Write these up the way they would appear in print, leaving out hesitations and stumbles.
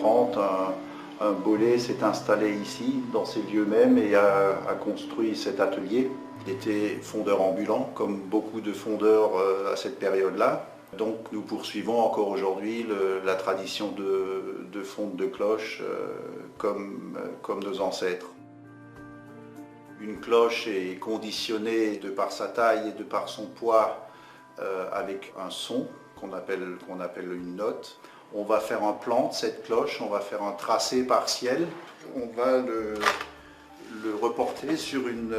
30, un Bollé s'est installé ici, dans ces lieux mêmes, et a construit cet atelier. Il était fondeur ambulant, comme beaucoup de fondeurs à cette période-là. Donc nous poursuivons encore aujourd'hui la tradition de fonte de cloches comme nos ancêtres. Une cloche est conditionnée de par sa taille et de par son poids avec un son qu'on appelle une note. On va faire un plan de cette cloche, on va faire un tracé partiel. On va le reporter sur une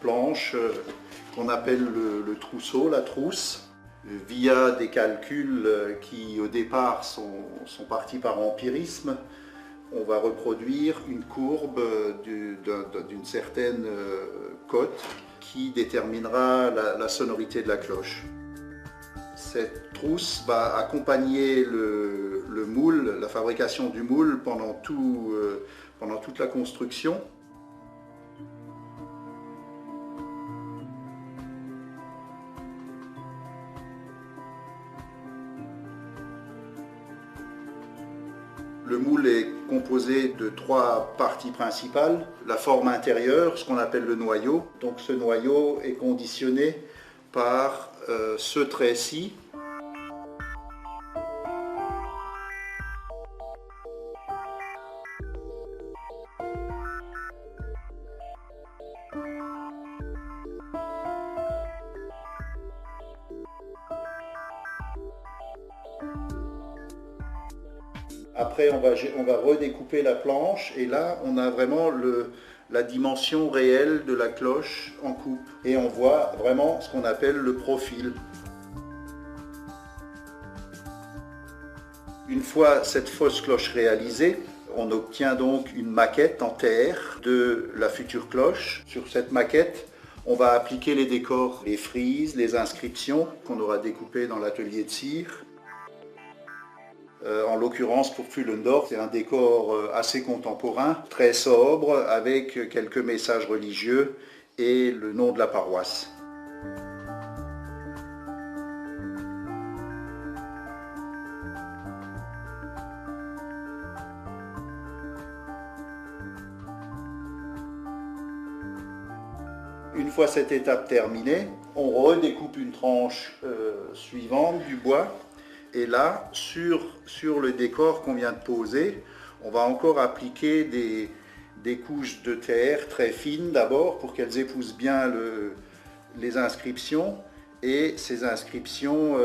planche qu'on appelle le trousseau, la trousse, via des calculs qui au départ sont partis par empirisme. On va reproduire une courbe d'une certaine cote qui déterminera la sonorité de la cloche. Cette trousse va accompagner le moule, la fabrication du moule pendant toute la construction. Le moule est composé de 3 parties principales. La forme intérieure, ce qu'on appelle le noyau. Donc ce noyau est conditionné par ce trait-ci. Après, on va redécouper la planche et là, on a vraiment la dimension réelle de la cloche en coupe. Et on voit vraiment ce qu'on appelle le profil. Une fois cette fausse cloche réalisée, on obtient donc une maquette en terre de la future cloche. Sur cette maquette, on va appliquer les décors, les frises, les inscriptions qu'on aura découpées dans l'atelier de cire. En l'occurrence, pour Pfullendorf, c'est un décor assez contemporain, très sobre, avec quelques messages religieux et le nom de la paroisse. Une fois cette étape terminée, on redécoupe une tranche suivante du bois. Et là, sur le décor qu'on vient de poser, on va encore appliquer des couches de terre très fines d'abord pour qu'elles épousent bien les inscriptions. Et ces inscriptions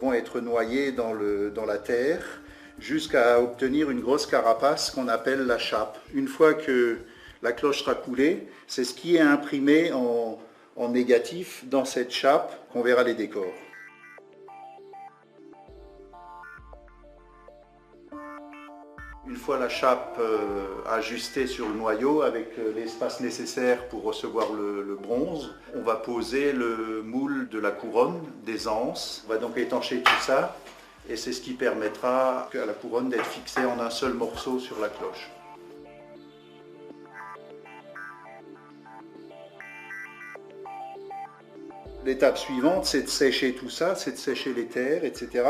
vont être noyées dans la terre jusqu'à obtenir une grosse carapace qu'on appelle la chape. Une fois que la cloche sera coulée, c'est ce qui est imprimé en négatif dans cette chape qu'on verra les décors. Une fois la chape ajustée sur le noyau avec l'espace nécessaire pour recevoir le bronze, on va poser le moule de la couronne, des anses. On va donc étancher tout ça et c'est ce qui permettra à la couronne d'être fixée en un seul morceau sur la cloche. L'étape suivante, c'est de sécher tout ça, c'est de sécher les terres, etc.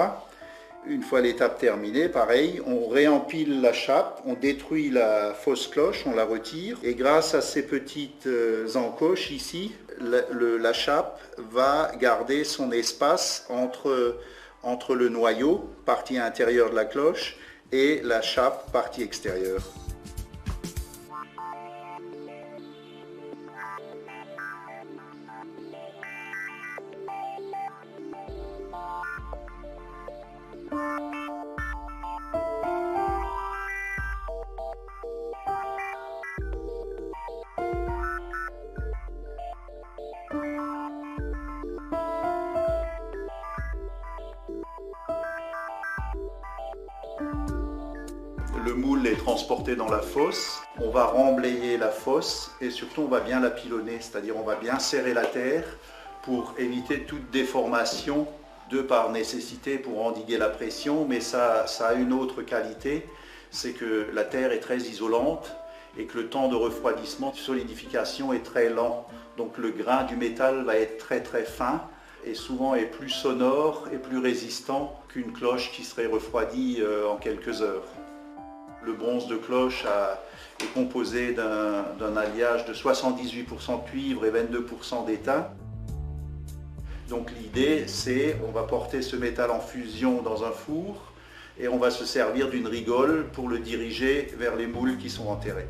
Une fois l'étape terminée, pareil, on réempile la chape, on détruit la fausse cloche, on la retire. Et grâce à ces petites encoches ici, la chape va garder son espace entre le noyau, partie intérieure de la cloche, et la chape, partie extérieure. Le moule est transporté dans la fosse, on va remblayer la fosse et surtout on va bien la pilonner, c'est-à-dire on va bien serrer la terre pour éviter toute déformation de par nécessité pour endiguer la pression, mais ça a une autre qualité, c'est que la terre est très isolante et que le temps de refroidissement, de solidification est très lent. Donc le grain du métal va être très très fin et souvent est plus sonore et plus résistant qu'une cloche qui serait refroidie en quelques heures. Le bronze de cloche est composé d'un alliage de 78% de cuivre et 22% d'étain. Donc l'idée, c'est on va porter ce métal en fusion dans un four et on va se servir d'une rigole pour le diriger vers les moules qui sont enterrés.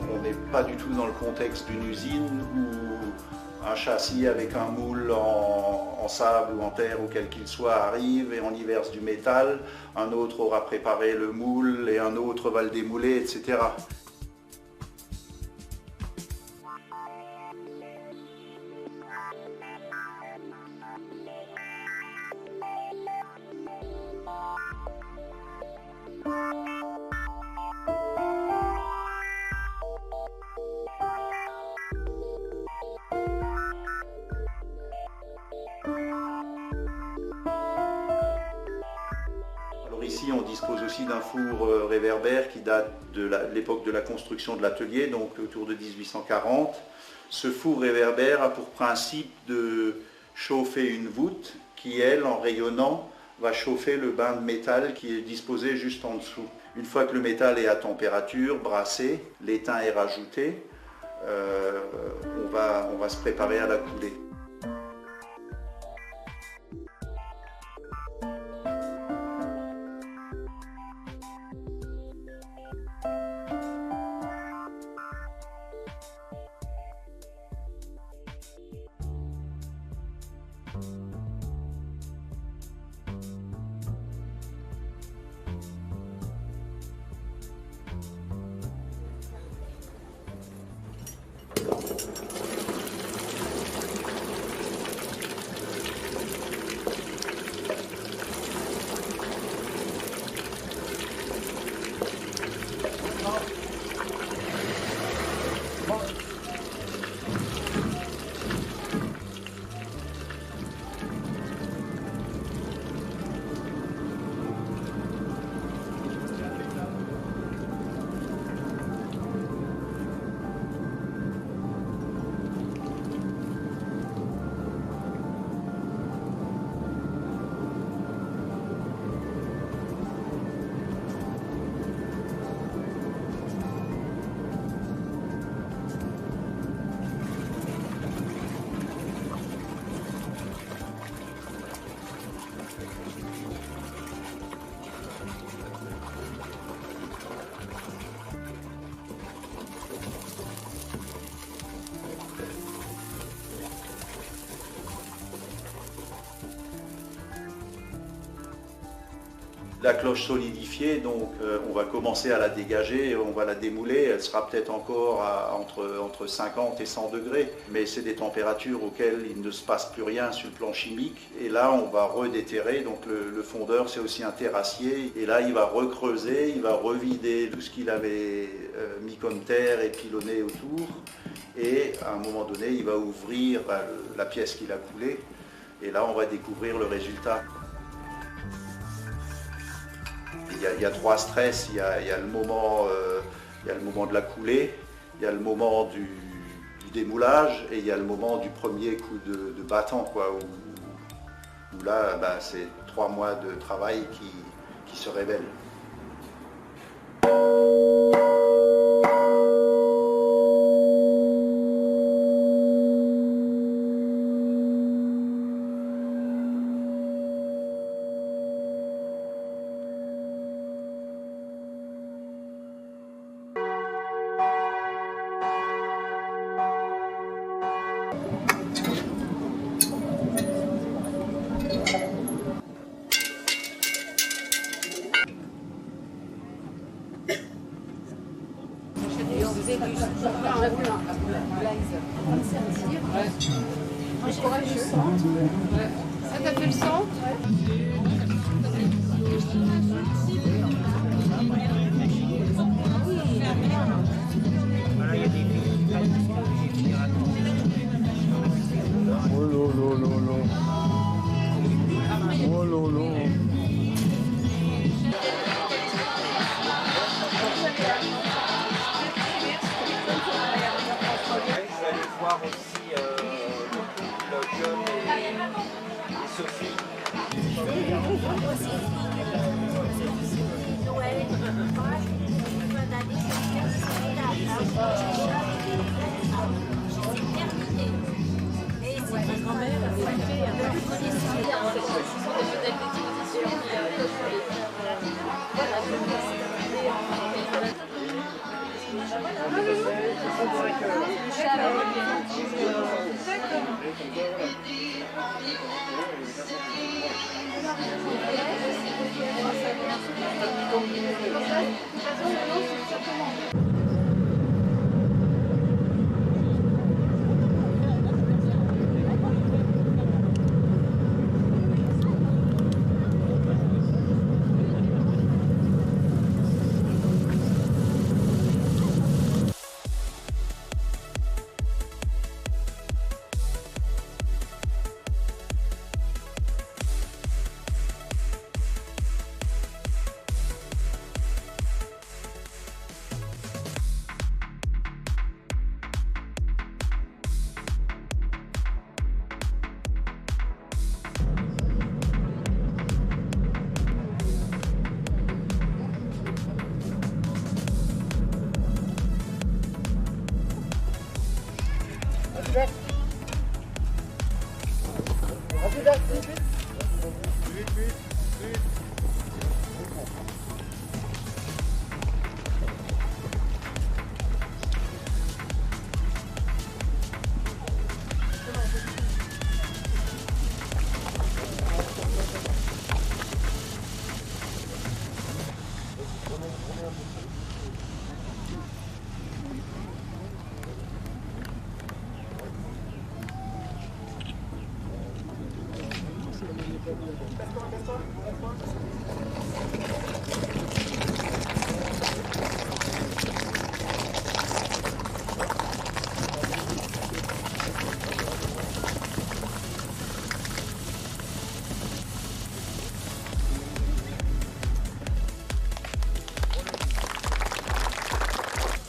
On n'est pas du tout dans le contexte d'une usine où un châssis avec un moule en sable ou en terre ou quel qu'il soit arrive et on y verse du métal, un autre aura préparé le moule et un autre va le démouler, etc. Alors ici, on dispose aussi d'un four réverbère qui date de l'époque de la construction de l'atelier, donc autour de 1840. Ce four réverbère a pour principe de chauffer une voûte qui, elle, en rayonnant, va chauffer le bain de métal qui est disposé juste en dessous. Une fois que le métal est à température, brassé, l'étain est rajouté, on va se préparer à la couler. La cloche solidifiée, donc on va commencer à la dégager, on va la démouler, elle sera peut-être encore entre 50 et 100 degrés, mais c'est des températures auxquelles il ne se passe plus rien sur le plan chimique. Et là, on va redéterrer, donc le fondeur c'est aussi un terrassier, et là il va recreuser, il va revider tout ce qu'il avait mis comme terre et pilonné autour, et à un moment donné, il va ouvrir la pièce qu'il a coulée, et là on va découvrir le résultat. Il y a trois stress, il y a le moment de la coulée, il y a le moment du démoulage et il y a le moment du premier coup de bâton, quoi, où là c'est 3 mois de travail qui se révèlent. t'as fait le sang? Oh là là là là. Oh là là. Je vais aller voir aussi le John et Sophie.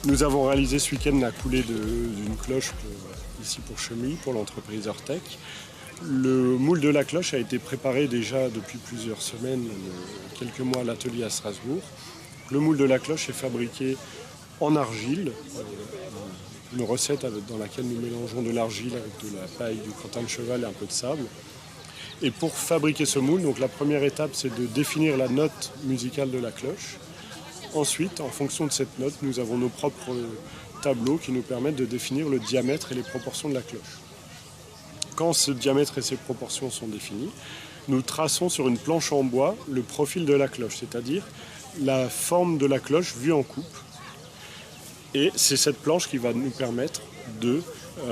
Nous avons réalisé ce week-end la coulée d'une cloche ici pour Chemilly, pour l'entreprise Ortec. Le moule de la cloche a été préparé déjà depuis plusieurs semaines, quelques mois à l'atelier à Strasbourg. Le moule de la cloche est fabriqué en argile, une recette dans laquelle nous mélangeons de l'argile avec de la paille, du crottin de cheval et un peu de sable. Et pour fabriquer ce moule, donc la première étape, c'est de définir la note musicale de la cloche. Ensuite, en fonction de cette note, nous avons nos propres tableaux qui nous permettent de définir le diamètre et les proportions de la cloche. Quand ce diamètre et ces proportions sont définis, nous traçons sur une planche en bois le profil de la cloche, c'est-à-dire la forme de la cloche vue en coupe. Et c'est cette planche qui va nous permettre de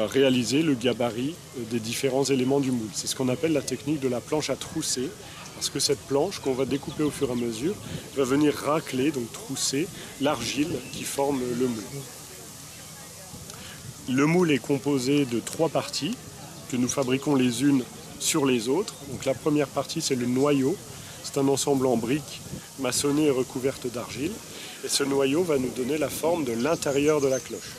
réaliser le gabarit des différents éléments du moule. C'est ce qu'on appelle la technique de la planche à trousser, parce que cette planche qu'on va découper au fur et à mesure va venir racler, donc trousser l'argile qui forme le moule. Le moule est composé de 3 parties que nous fabriquons les unes sur les autres. Donc la première partie, c'est le noyau. C'est un ensemble en briques maçonnées et recouvertes d'argile. Et ce noyau va nous donner la forme de l'intérieur de la cloche.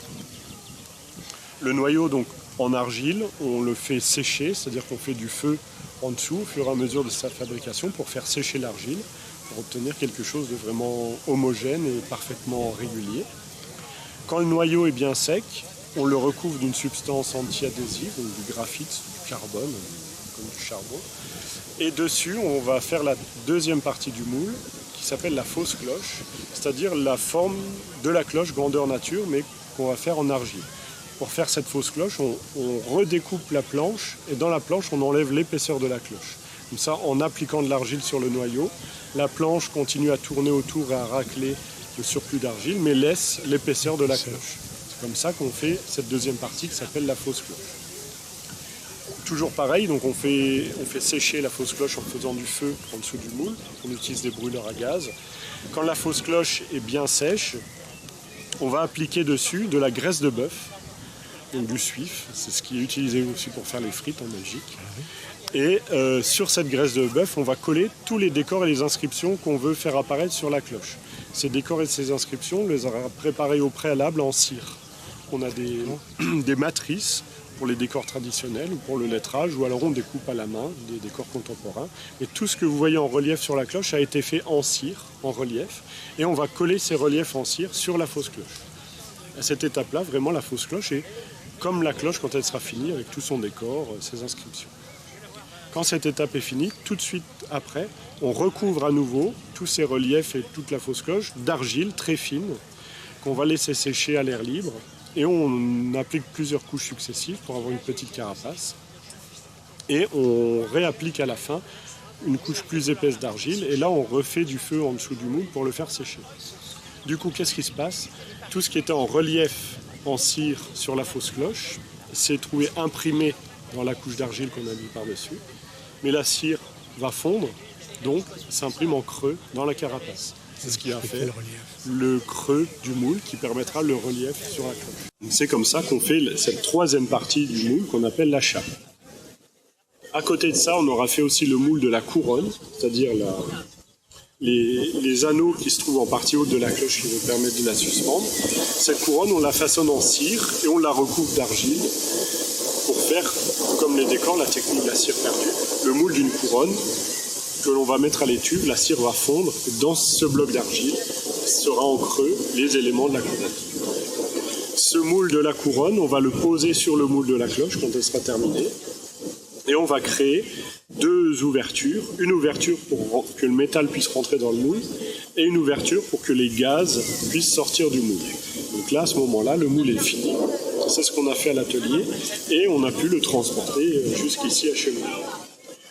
Le noyau, donc en argile, on le fait sécher, c'est-à-dire qu'on fait du feu en dessous au fur et à mesure de sa fabrication pour faire sécher l'argile, pour obtenir quelque chose de vraiment homogène et parfaitement régulier. Quand le noyau est bien sec, on le recouvre d'une substance anti-adhésive, donc du graphite, du carbone, comme du charbon. Et dessus, on va faire la deuxième partie du moule, qui s'appelle la fausse cloche, c'est-à-dire la forme de la cloche grandeur nature, mais qu'on va faire en argile. Pour faire cette fausse cloche, on redécoupe la planche, et dans la planche, on enlève l'épaisseur de la cloche. Comme ça, en appliquant de l'argile sur le noyau, la planche continue à tourner autour et à racler le surplus d'argile, mais laisse l'épaisseur de la cloche. C'est comme ça qu'on fait cette deuxième partie qui s'appelle la fausse cloche. toujours pareil, donc on fait sécher la fausse cloche en faisant du feu en dessous du moule. On utilise des brûleurs à gaz. Quand la fausse cloche est bien sèche, on va appliquer dessus de la graisse de bœuf, donc du suif. C'est ce qui est utilisé aussi pour faire les frites en Belgique. Et sur cette graisse de bœuf, on va coller tous les décors et les inscriptions qu'on veut faire apparaître sur la cloche. Ces décors et ces inscriptions, on les a préparés au préalable en cire. On a des matrices pour les décors traditionnels ou pour le lettrage, ou alors on découpe à la main des décors contemporains. Et tout ce que vous voyez en relief sur la cloche a été fait en cire, en relief, et on va coller ces reliefs en cire sur la fausse cloche. À cette étape-là, vraiment, la fausse cloche est comme la cloche quand elle sera finie, avec tout son décor, ses inscriptions. Quand cette étape est finie, tout de suite après, on recouvre à nouveau tous ces reliefs et toute la fausse cloche d'argile très fine, qu'on va laisser sécher à l'air libre. Et on applique plusieurs couches successives pour avoir une petite carapace. Et on réapplique à la fin une couche plus épaisse d'argile. Et là, on refait du feu en dessous du moule pour le faire sécher. Du coup, qu'est-ce qui se passe? Tout ce qui était en relief en cire sur la fausse cloche s'est trouvé imprimé dans la couche d'argile qu'on a mis par-dessus. Mais la cire va fondre, donc s'imprime en creux dans la carapace. C'est ce qui a fait le creux du moule qui permettra le relief sur la cloche. C'est comme ça qu'on fait cette troisième partie du moule qu'on appelle la chape. À côté de ça, on aura fait aussi le moule de la couronne, c'est-à-dire les anneaux qui se trouvent en partie haute de la cloche qui nous permettent de la suspendre. Cette couronne, on la façonne en cire et on la recouvre d'argile pour faire, comme les décors, la technique de la cire perdue, le moule d'une couronne que l'on va mettre à l'étuve, la cire va fondre, et dans ce bloc d'argile sera en creux les éléments de la couronne. Ce moule de la couronne, on va le poser sur le moule de la cloche quand elle sera terminée, et on va créer deux ouvertures, une ouverture pour que le métal puisse rentrer dans le moule, et une ouverture pour que les gaz puissent sortir du moule. Donc là, à ce moment-là, le moule est fini, c'est ce qu'on a fait à l'atelier, et on a pu le transporter jusqu'ici à Chemillé.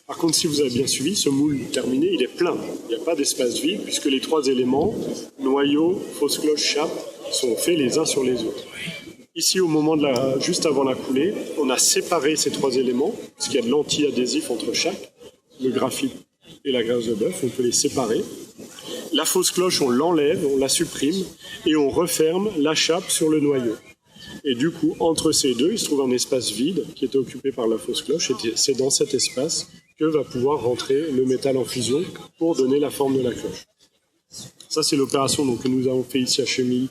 Par contre, si vous avez bien suivi, ce moule terminé, il est plein. Il n'y a pas d'espace vide puisque les trois éléments, noyau, fausse cloche, chape, sont faits les uns sur les autres. Ici, au moment juste avant la coulée, on a séparé ces trois éléments, parce qu'il y a de l'anti-adhésif entre chaque, le graphite et la graisse de bœuf, on peut les séparer. La fausse cloche, on l'enlève, on la supprime, et on referme la chape sur le noyau. Et du coup, entre ces deux, il se trouve un espace vide qui était occupé par la fausse cloche, et c'est dans cet espace que va pouvoir rentrer le métal en fusion pour donner la forme de la cloche. Ça, c'est l'opération que nous avons fait ici à Chemillé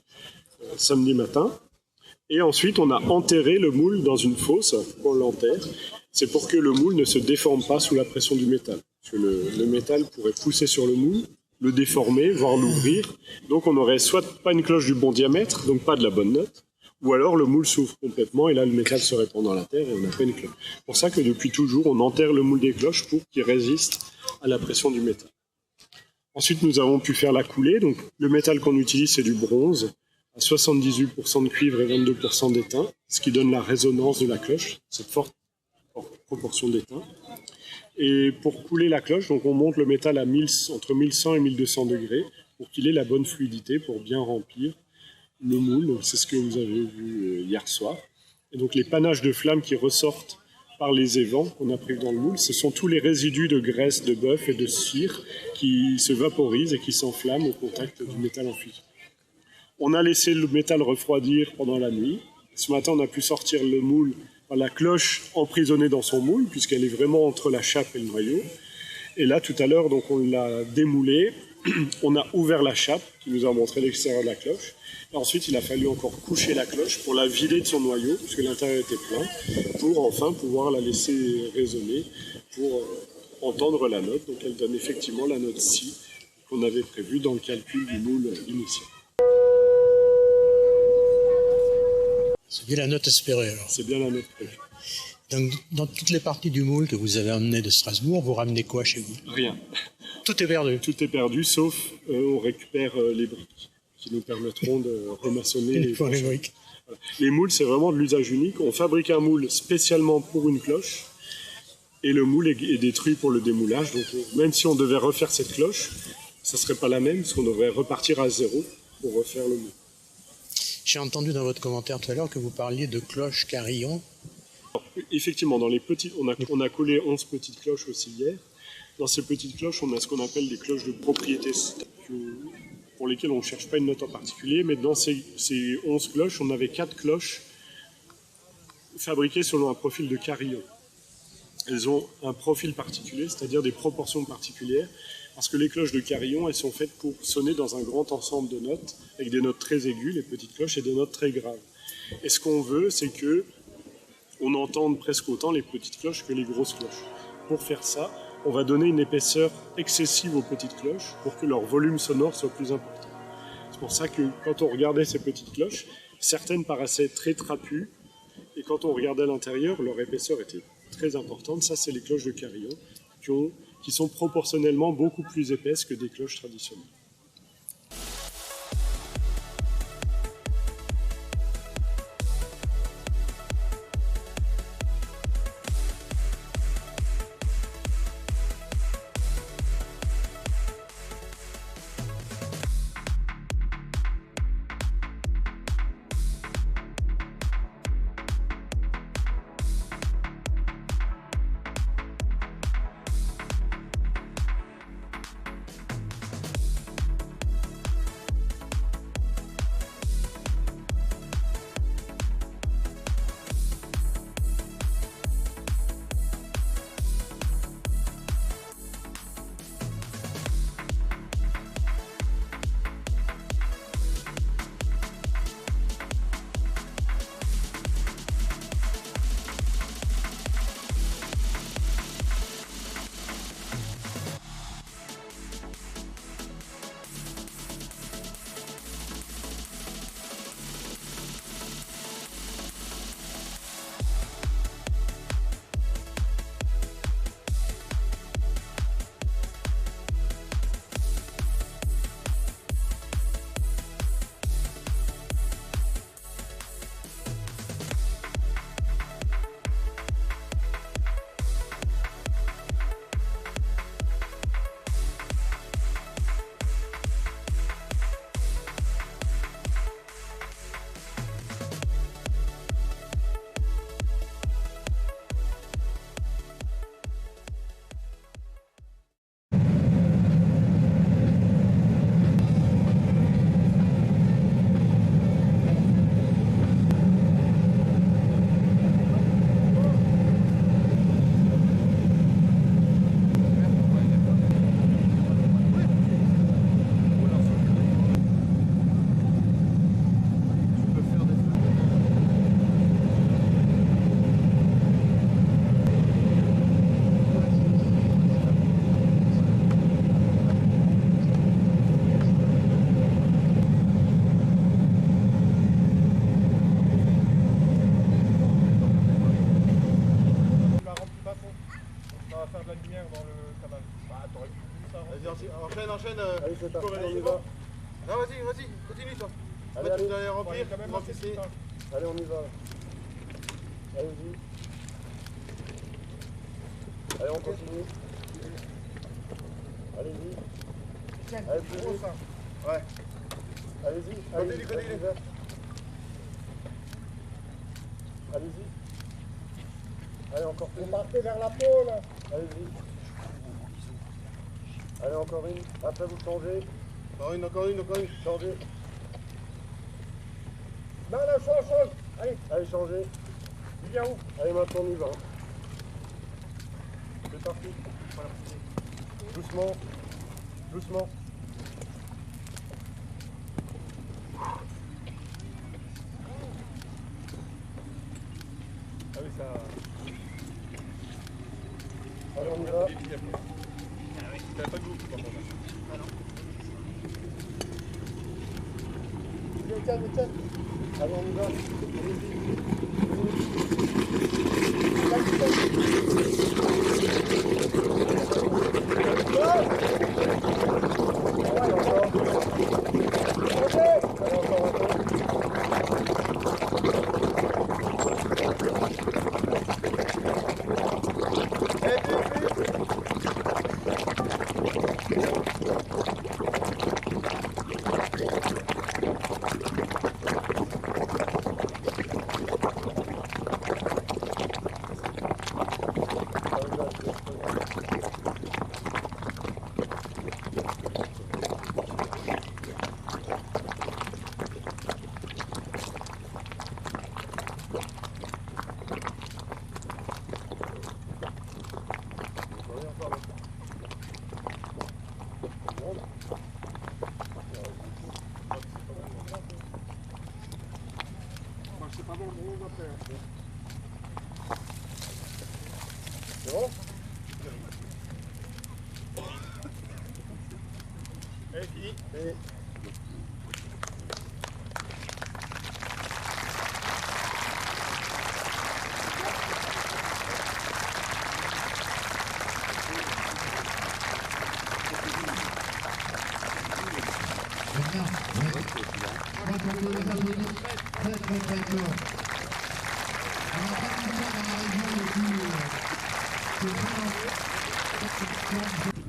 samedi matin. Et ensuite, on a enterré le moule dans une fosse, on l'enterre. C'est pour que le moule ne se déforme pas sous la pression du métal. Parce que le métal pourrait pousser sur le moule, le déformer, voire l'ouvrir. Donc on n'aurait soit pas une cloche du bon diamètre, donc pas de la bonne note, ou alors le moule s'ouvre complètement et là le métal se répand dans la terre et on n'a pas une cloche. C'est pour ça que depuis toujours on enterre le moule des cloches pour qu'il résiste à la pression du métal. Ensuite nous avons pu faire la coulée, donc le métal qu'on utilise c'est du bronze à 78% de cuivre et 22% d'étain, ce qui donne la résonance de la cloche, cette forte proportion d'étain. Et pour couler la cloche, donc on monte le métal à entre 1100 et 1200 degrés pour qu'il ait la bonne fluidité, pour bien remplir le moule. C'est ce que vous avez vu hier soir. Et donc les panaches de flammes qui ressortent par les évents qu'on a prévus dans le moule, ce sont tous les résidus de graisse de bœuf et de cire qui se vaporisent et qui s'enflamment au contact du métal en fusion. On a laissé le métal refroidir pendant la nuit. Ce matin, on a pu sortir le moule, la cloche emprisonnée dans son moule, puisqu'elle est vraiment entre la chape et le noyau. Et là, tout à l'heure, donc on l'a démoulé. On a ouvert la chape, qui nous a montré l'extérieur de la cloche. Et ensuite, il a fallu encore coucher la cloche pour la vider de son noyau, puisque l'intérieur était plein, pour enfin pouvoir la laisser résonner, pour entendre la note. Donc elle donne effectivement la note Si qu'on avait prévue dans le calcul du moule initial. C'est bien la note espérée alors. C'est bien la note prévue. Donc dans toutes les parties du moule que vous avez emmenées de Strasbourg, vous ramenez quoi chez vous? Rien. Tout est perdu. Tout est perdu, sauf on récupère les briques qui nous permettront de remaçonner les briques. Voilà. Les moules, c'est vraiment de l'usage unique. On fabrique un moule spécialement pour une cloche et le moule est détruit pour le démoulage. Donc même si on devait refaire cette cloche, ça ne serait pas la même, parce qu'on devrait repartir à zéro pour refaire le moule. J'ai entendu dans votre commentaire tout à l'heure que vous parliez de cloche carillon. Effectivement, dans les petites, on a collé 11 petites cloches aussi hier. Dans ces petites cloches, on a ce qu'on appelle des cloches de propriété, pour lesquelles on ne cherche pas une note en particulier, mais dans ces 11 cloches, on avait 4 cloches fabriquées selon un profil de carillon. Elles ont un profil particulier, c'est-à-dire des proportions particulières, parce que les cloches de carillon, elles sont faites pour sonner dans un grand ensemble de notes, avec des notes très aiguës, les petites cloches, et des notes très graves. Et ce qu'on veut, c'est que on entende presque autant les petites cloches que les grosses cloches. Pour faire ça, on va donner une épaisseur excessive aux petites cloches pour que leur volume sonore soit plus important. C'est pour ça que quand on regardait ces petites cloches, certaines paraissaient très trapues, et quand on regardait à l'intérieur, leur épaisseur était très importante. Ça, c'est les cloches de carillon qui sont proportionnellement beaucoup plus épaisses que des cloches traditionnelles. Enchaîne. Allez, c'est parti, on y va. Non, vas-y, continue ça. Allez, vous allez remplir. Allez, on y va. Allez-y. Allez, on continue. Allez-y. Allez, plus vite. Ouais. Allez-y. Continue. Allez-y. Allez, encore plus. Vous partez vers la pôle. Allez-y. Allez, encore une. Après, vous changez. Encore une. Changez. Non, change. Allez, changez. Il vient où? Allez, maintenant, on y va. C'est parti. Voilà. Doucement. Ah oui, ça... Allez, on y va. Il n'y a pas de goût, par contre. Ah non. Tiens. Allez, on y va. C'est bon? Allez, fini.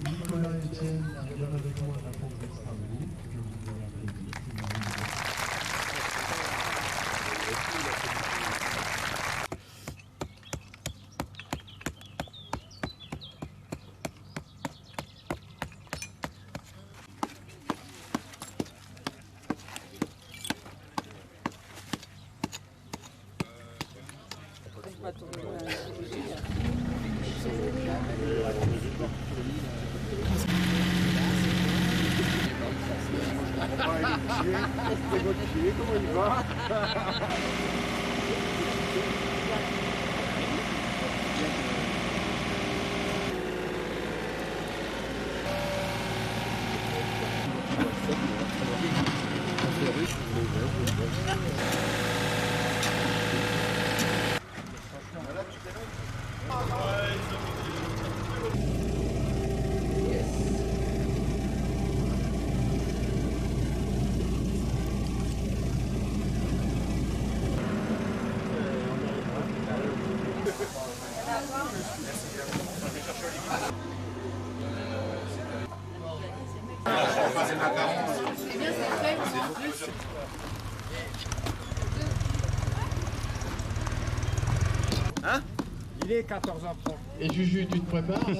Nicolas Etienne vient avec moi à la pompe de Strasbourg. Je vous ai Comment il va? Hein? Il est 14h30. Et Juju, tu te prépares là?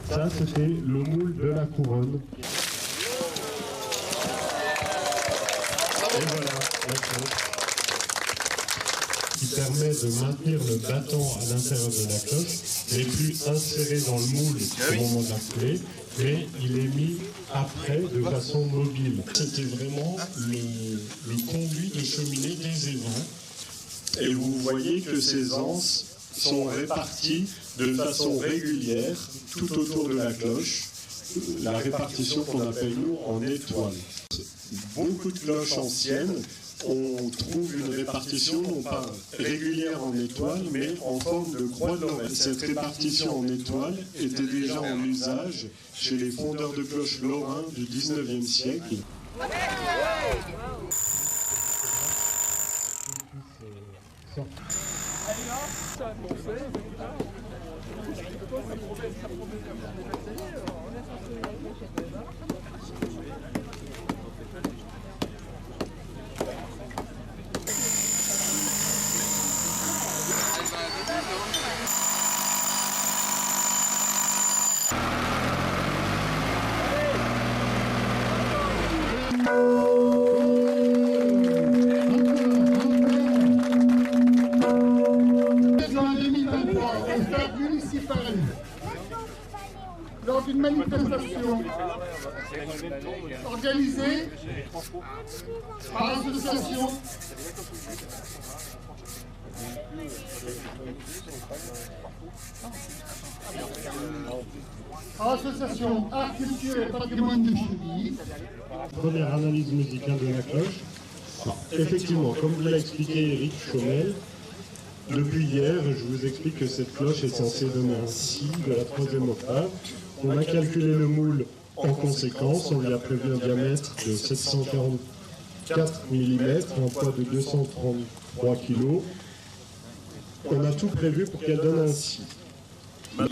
Ça, c'était le moule de la couronne. Et voilà, la cloche qui permet de maintenir le battant à l'intérieur de la cloche. Il n'est plus inséré dans le moule au moment de la coulée, mais il est mis après de façon mobile. C'était vraiment le conduit de cheminée des évents. Et vous voyez que ces anses sont réparties de façon régulière tout autour de la cloche, la répartition qu'on appelle nous en étoiles. Beaucoup de cloches anciennes, on trouve une répartition non pas régulière en étoiles, mais en forme de croix de Lorraine. Cette répartition en étoiles était déjà en usage chez les fondeurs de cloches lorrains du 19e siècle. Lors d'une manifestation organisée par l'association Art, Culture et Patrimoine de Chemie. Première analyse musicale de la cloche. Alors, effectivement, comme vous l'a expliqué Eric Chaumel, depuis hier, je vous explique que cette cloche est censée donner un si de la 3e octave. On a calculé le moule en conséquence, on lui a prévu un diamètre de 744 mm, un poids de 233 kg. On a tout prévu pour qu'elle donne un si.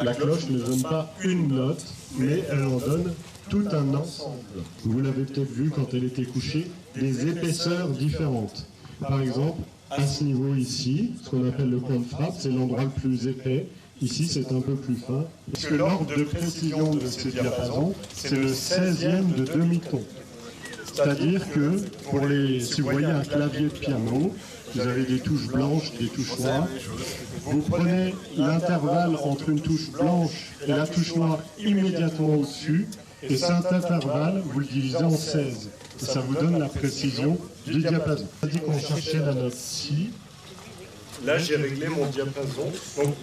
La cloche ne donne pas une note, mais elle en donne tout un ensemble. Vous l'avez peut-être vu quand elle était couchée, des épaisseurs différentes. Par exemple, à ce niveau ici, ce qu'on appelle le coin de frappe, c'est l'endroit le plus épais. Ici, c'est un peu plus fin. Parce que l'ordre de précision de ces diapasons, c'est le 16e de demi-ton. C'est-à-dire que, si vous voyez un clavier de piano, vous avez des touches blanches, des touches noires. Vous prenez l'intervalle entre une touche blanche et la touche noire immédiatement au-dessus, Et cet intervalle, vous le divisez en 16. Et ça vous donne la précision du diapason. On a dit qu'on cherchait la note Si. Là, j'ai réglé mon diapason. Donc,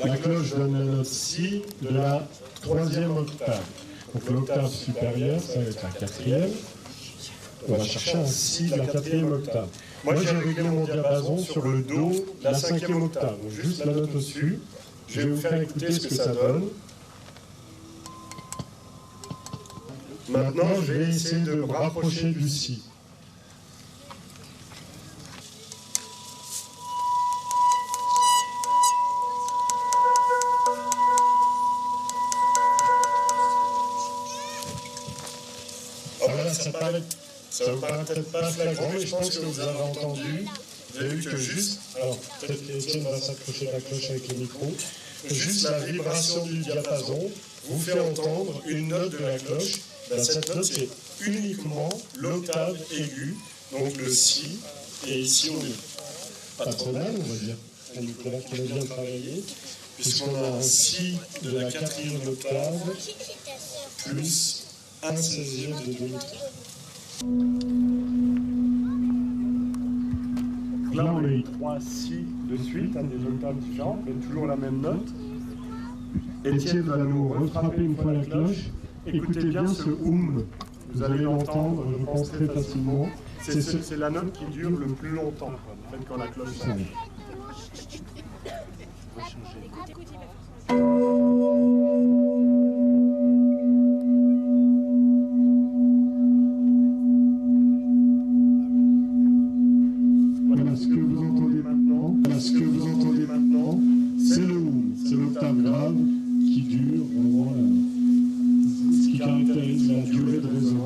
la cloche donne la note Si de la 3e octave. Donc l'octave supérieure, ça va être la 4e. On va chercher un Si de la 4e octave. Moi, j'ai réglé mon diapason sur le Do de la 5e octave. Donc, juste la note au-dessus. Je vais vous faire écouter ce que ça donne. Maintenant, je vais essayer de me rapprocher du Si. Voilà, ça vous paraît peut-être pas flagrant, mais je pense que vous avez entendu. Vous avez vu que juste, alors peut-être qu'Étienne va s'accrocher la cloche avec le micro, juste la vibration du diapason vous fait entendre une note de la cloche. Ben, cette note, c'est uniquement l'octave aiguë, donc le Si, et ici on est pas trop mal, on va dire. Nicolas qui a bien travaillé, puisqu'on a un Si de la 4e octave, plus 1/16e de demi-octave. Là, on a eu 3 Si de suite, à des octaves différentes, mais toujours la même note. Étienne va nous refrapper une fois la cloche. Écoutez bien ce vous allez l'entendre, je pense, très facilement. C'est la note qui dure le plus longtemps, en fait, quand la cloche sonne. Voilà, ce que vous entendez maintenant, c'est le c'est l'octave grave qui dure vraiment ce qui caractérise la durée de résonance.